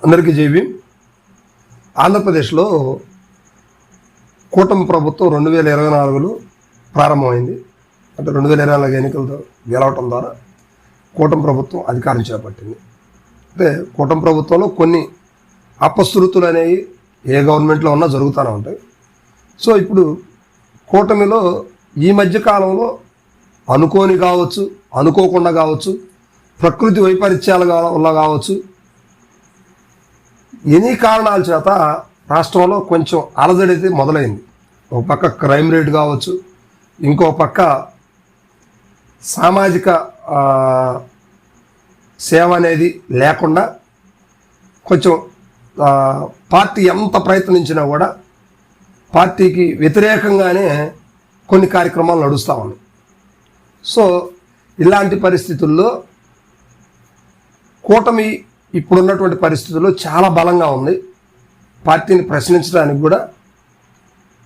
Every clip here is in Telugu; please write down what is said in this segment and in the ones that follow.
అందరికీ జై భీమ్. ఆంధ్రప్రదేశ్లో కూటమి ప్రభుత్వం 2024లో ప్రారంభమైంది. అంటే 2024 ఎన్నికలతో గెలవటం ద్వారా కూటమి ప్రభుత్వం అధికారం చేపట్టింది. అంటే కూటమి ప్రభుత్వంలో కొన్ని అపశృతులు అనేవి ఏ గవర్నమెంట్లో ఉన్నా జరుగుతూనే ఉంటాయి. సో ఇప్పుడు కూటమిలో ఈ మధ్యకాలంలో అనుకోని కావచ్చు, అనుకోకుండా కావచ్చు, ప్రకృతి వైపరీత్యాల వల్ల కావచ్చు, ఎన్ని కారణాల చేత రాష్ట్రంలో కొంచెం అలజడి అయితే మొదలైంది. ఒక పక్క క్రైమ్ రేట్ కావచ్చు, ఇంకో పక్క సామాజిక సేవ అనేది లేకుండా కొంచెం పార్టీ ఎంత ప్రయత్నించినా కూడా పార్టీకి వ్యతిరేకంగానే కొన్ని కార్యక్రమాలు నడుస్తూ ఉన్నాయి. సో ఇలాంటి పరిస్థితుల్లో కూటమి ఇప్పుడున్నటువంటి పరిస్థితుల్లో చాలా బలంగా ఉంది. పార్టీని ప్రశ్నించడానికి కూడా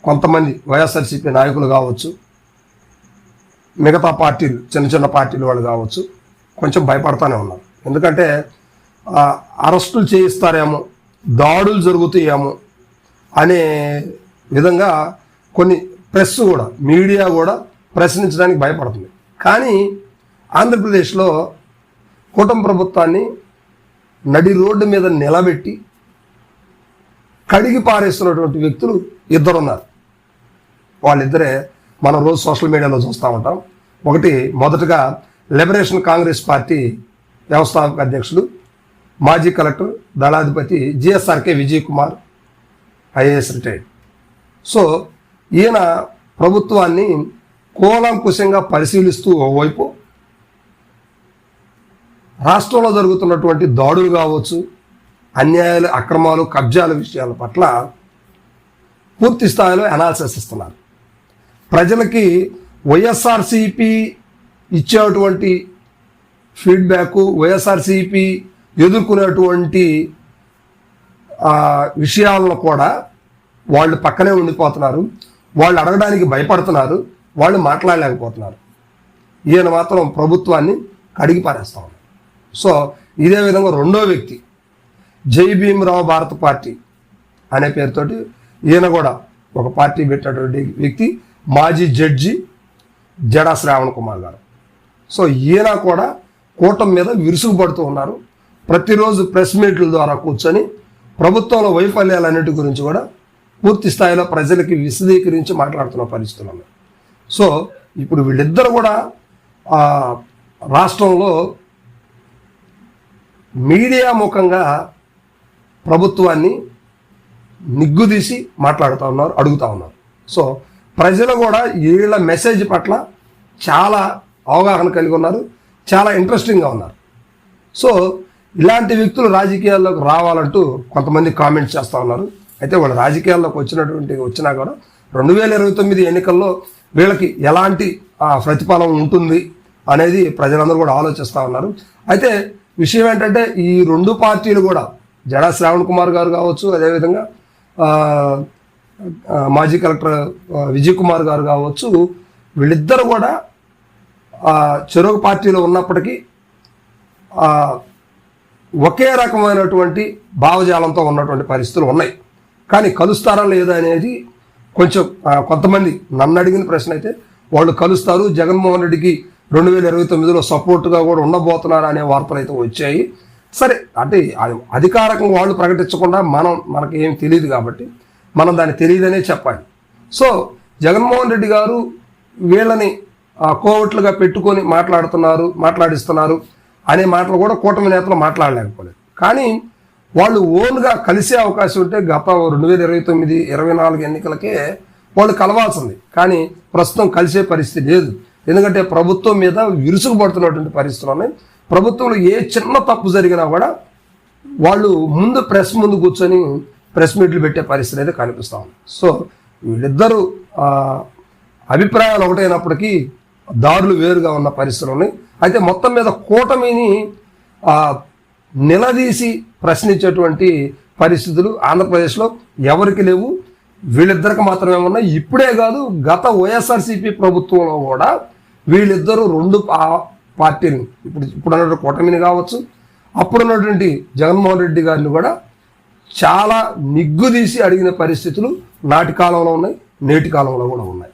కొంతమంది వైఎస్ఆర్సీపీ నాయకులు కావచ్చు, మిగతా పార్టీలు చిన్న చిన్న పార్టీలు వాళ్ళు కావచ్చు, కొంచెం భయపడతానే ఉన్నారు. ఎందుకంటే అరెస్టులు చేయిస్తారేమో, దాడులు జరుగుతాయేమో అనే విధంగా కొన్ని ప్రెస్ కూడా, మీడియా కూడా ప్రశ్నించడానికి భయపడుతుంది. కానీ ఆంధ్రప్రదేశ్లో కూటమి ప్రభుత్వాన్ని నడి రోడ్డు మీద నిలబెట్టి కడిగి పారేస్తున్నటువంటి వ్యక్తులు ఇద్దరున్నారు. వాళ్ళిద్దరే మనం రోజు సోషల్ మీడియాలో చూస్తూ ఉంటాం. ఒకటి మొదటగా లిబరేషన్ కాంగ్రెస్ పార్టీ వ్యవస్థాపక అధ్యక్షుడు, మాజీ కలెక్టర్, దళాధిపతి GSRK Vijay Kumar, IAS retired. So ఈయన ప్రభుత్వాన్ని కూలంకుశంగా పరిశీలిస్తూ ఓవైపు రాష్ట్రంలో జరుగుతున్నటువంటి దాడులు కావచ్చు, అన్యాయాలు, అక్రమాలు, కబ్జాల విషయాల పట్ల పూర్తి స్థాయిలో అనాలిసిస్ ఇస్తున్నారు. ప్రజలకి వైఎస్ఆర్సీపీ ఇచ్చేటువంటి ఫీడ్బ్యాక్, వైఎస్ఆర్సీపీ ఎదుర్కొనేటువంటి విషయాలను కూడా వాళ్ళు పక్కనే ఉండిపోతున్నారు. వాళ్ళు అడగడానికి భయపడుతున్నారు, వాళ్ళు మాట్లాడలేకపోతున్నారు. ఈయన మాత్రం ప్రభుత్వాన్ని కడిగి పారేస్తా ఉన్నారు. సో ఇదే విధంగా రెండో వ్యక్తి జై భీమరావు భారత పార్టీ అనే పేరుతోటి ఈయన కూడా ఒక పార్టీ పెట్టినటువంటి వ్యక్తి, మాజీ జడ్జి జడా శ్రావణ్ కుమార్ గారు. సో ఈయన కూడా కూటమి మీద విరుసుగుపడుతూ ఉన్నారు. ప్రతిరోజు ప్రెస్ మీట్ల ద్వారా కూర్చొని ప్రభుత్వంలో వైఫల్యాలన్నిటి గురించి కూడా పూర్తి స్థాయిలో ప్రజలకి విశదీకరించి మాట్లాడుతున్న పరిస్థితులు ఉన్నాయి. సో ఇప్పుడు వీళ్ళిద్దరు కూడా రాష్ట్రంలో మీడియా ముఖంగా ప్రభుత్వాన్ని నిగ్గుదీసి మాట్లాడుతూ ఉన్నారు, అడుగుతూ ఉన్నారు. సో ప్రజలు కూడా వీళ్ళ మెసేజ్ పట్ల చాలా అవగాహన కలిగి ఉన్నారు, చాలా ఇంట్రెస్టింగ్గా ఉన్నారు. సో ఇలాంటి వ్యక్తులు రాజకీయాల్లోకి రావాలంటూ కొంతమంది కామెంట్స్ చేస్తూ ఉన్నారు. అయితే వాళ్ళు రాజకీయాల్లోకి వచ్చినా కూడా 2029 ఎన్నికల్లో వీళ్ళకి ఎలాంటి ప్రతిఫలం ఉంటుంది అనేది ప్రజలందరూ కూడా ఆలోచిస్తూ ఉన్నారు. అయితే విషయం ఏంటంటే ఈ రెండు పార్టీలు కూడా, జడా శ్రావణ్ కుమార్ గారు కావచ్చు, అదేవిధంగా మాజీ కలెక్టర్ విజయ్ కుమార్ గారు కావచ్చు, వీళ్ళిద్దరు కూడా చెరొక పార్టీలో ఉన్నప్పటికీ ఒకే రకమైనటువంటి భావజాలంతో ఉన్నటువంటి పరిస్థితులు ఉన్నాయి. కానీ కలుస్తారా లేదా అనేది కొంచెం కొంతమంది నన్ను అడిగిన ప్రశ్న అయితే వాళ్ళు కలుస్తారు, జగన్మోహన్ రెడ్డికి 2029లో సపోర్టుగా కూడా ఉండబోతున్నారు అనే వార్తలు అయితే వచ్చాయి. సరే, అంటే అధికారికంగా వాళ్ళు ప్రకటించకుండా మనకి ఏం తెలియదు కాబట్టి మనం దాన్ని తెలియదనే చెప్పాలి. సో జగన్మోహన్ రెడ్డి గారు వీళ్ళని కోవట్లుగా పెట్టుకొని మాట్లాడిస్తున్నారు అనే మాటలు కూడా కూటమి నేతలు మాట్లాడలేకపోలేదు. కానీ వాళ్ళు ఓన్గా కలిసే అవకాశం ఉంటే గత 2029, 24 ఎన్నికలకే వాళ్ళు కలవాల్సింది. కానీ ప్రస్తుతం కలిసే పరిస్థితి లేదు. ఎందుకంటే ప్రభుత్వం మీద విరుసుకుపడుతున్నటువంటి పరిస్థితులు ఉన్నాయి. ప్రభుత్వంలో ఏ చిన్న తప్పు జరిగినా కూడా వాళ్ళు ముందు ప్రెస్ ముందు కూర్చొని ప్రెస్ మీట్లు పెట్టే పరిస్థితి అయితే కనిపిస్తూ ఉంది. సో వీళ్ళిద్దరూ అభిప్రాయాలు ఒకటైనప్పటికీ దారులు వేరుగా ఉన్న పరిస్థితులు ఉన్నాయి. అయితే మొత్తం మీద కూటమిని నిలదీసి ప్రశ్నించేటువంటి పరిస్థితులు ఆంధ్రప్రదేశ్లో ఎవరికి లేవు. వీళ్ళిద్దరికి మాత్రమే ఉన్నాయి. ఇప్పుడే కాదు, గత వైఎస్ఆర్సీపీ ప్రభుత్వంలో కూడా వీళ్ళిద్దరూ రెండు పార్టీని, ఇప్పుడు అన్నట్టు కూటమిని కావచ్చు, అప్పుడున్నటువంటి జగన్మోహన్ రెడ్డి గారిని కూడా చాలా నిగ్గుదీసి అడిగిన పరిస్థితులు నాటి కాలంలో ఉన్నాయి, నేటి కాలంలో కూడా ఉన్నాయి.